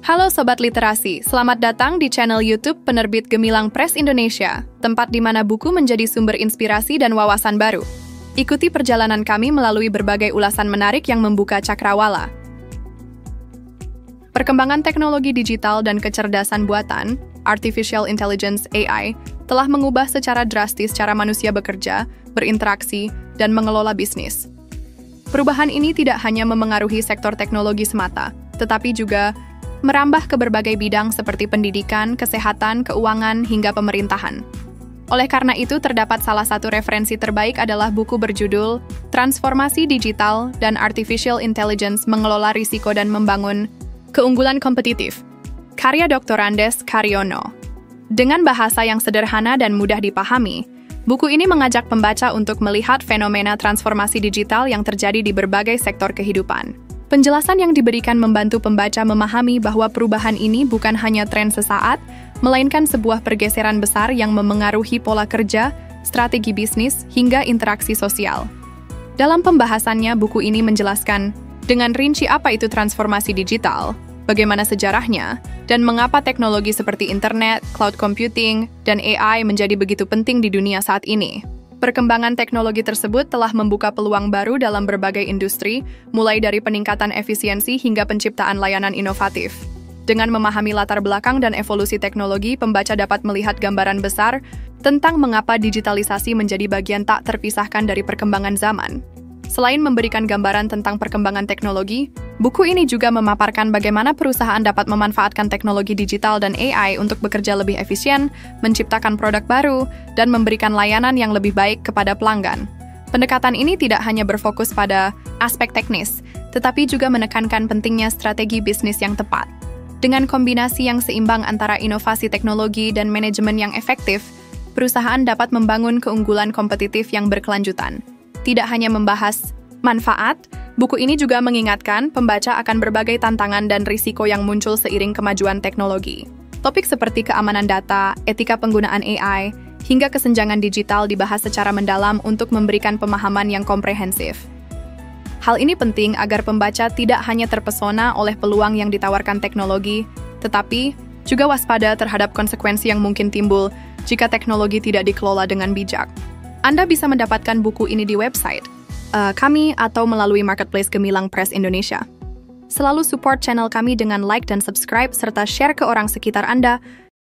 Halo Sobat Literasi, selamat datang di channel YouTube penerbit Gemilang Press Indonesia, tempat di mana buku menjadi sumber inspirasi dan wawasan baru. Ikuti perjalanan kami melalui berbagai ulasan menarik yang membuka cakrawala. Perkembangan teknologi digital dan kecerdasan buatan, Artificial Intelligence (AI), telah mengubah secara drastis cara manusia bekerja, berinteraksi, dan mengelola bisnis. Perubahan ini tidak hanya memengaruhi sektor teknologi semata, tetapi juga merambah ke berbagai bidang seperti pendidikan, kesehatan, keuangan, hingga pemerintahan. Oleh karena itu, terdapat salah satu referensi terbaik adalah buku berjudul Transformasi Digital dan Artificial Intelligence Mengelola Risiko dan Membangun Keunggulan Kompetitif, karya Dr. Andes Karyono. Dengan bahasa yang sederhana dan mudah dipahami, buku ini mengajak pembaca untuk melihat fenomena transformasi digital yang terjadi di berbagai sektor kehidupan. Penjelasan yang diberikan membantu pembaca memahami bahwa perubahan ini bukan hanya tren sesaat, melainkan sebuah pergeseran besar yang memengaruhi pola kerja, strategi bisnis, hingga interaksi sosial. Dalam pembahasannya, buku ini menjelaskan dengan rinci apa itu transformasi digital, bagaimana sejarahnya, dan mengapa teknologi seperti internet, cloud computing, dan AI menjadi begitu penting di dunia saat ini. Perkembangan teknologi tersebut telah membuka peluang baru dalam berbagai industri, mulai dari peningkatan efisiensi hingga penciptaan layanan inovatif. Dengan memahami latar belakang dan evolusi teknologi, pembaca dapat melihat gambaran besar tentang mengapa digitalisasi menjadi bagian tak terpisahkan dari perkembangan zaman. Selain memberikan gambaran tentang perkembangan teknologi, buku ini juga memaparkan bagaimana perusahaan dapat memanfaatkan teknologi digital dan AI untuk bekerja lebih efisien, menciptakan produk baru, dan memberikan layanan yang lebih baik kepada pelanggan. Pendekatan ini tidak hanya berfokus pada aspek teknis, tetapi juga menekankan pentingnya strategi bisnis yang tepat. Dengan kombinasi yang seimbang antara inovasi teknologi dan manajemen yang efektif, perusahaan dapat membangun keunggulan kompetitif yang berkelanjutan. Tidak hanya membahas manfaat, buku ini juga mengingatkan pembaca akan berbagai tantangan dan risiko yang muncul seiring kemajuan teknologi. Topik seperti keamanan data, etika penggunaan AI, hingga kesenjangan digital dibahas secara mendalam untuk memberikan pemahaman yang komprehensif. Hal ini penting agar pembaca tidak hanya terpesona oleh peluang yang ditawarkan teknologi, tetapi juga waspada terhadap konsekuensi yang mungkin timbul jika teknologi tidak dikelola dengan bijak. Anda bisa mendapatkan buku ini di website kami atau melalui marketplace Gemilang Press Indonesia. Selalu support channel kami dengan like dan subscribe serta share ke orang sekitar Anda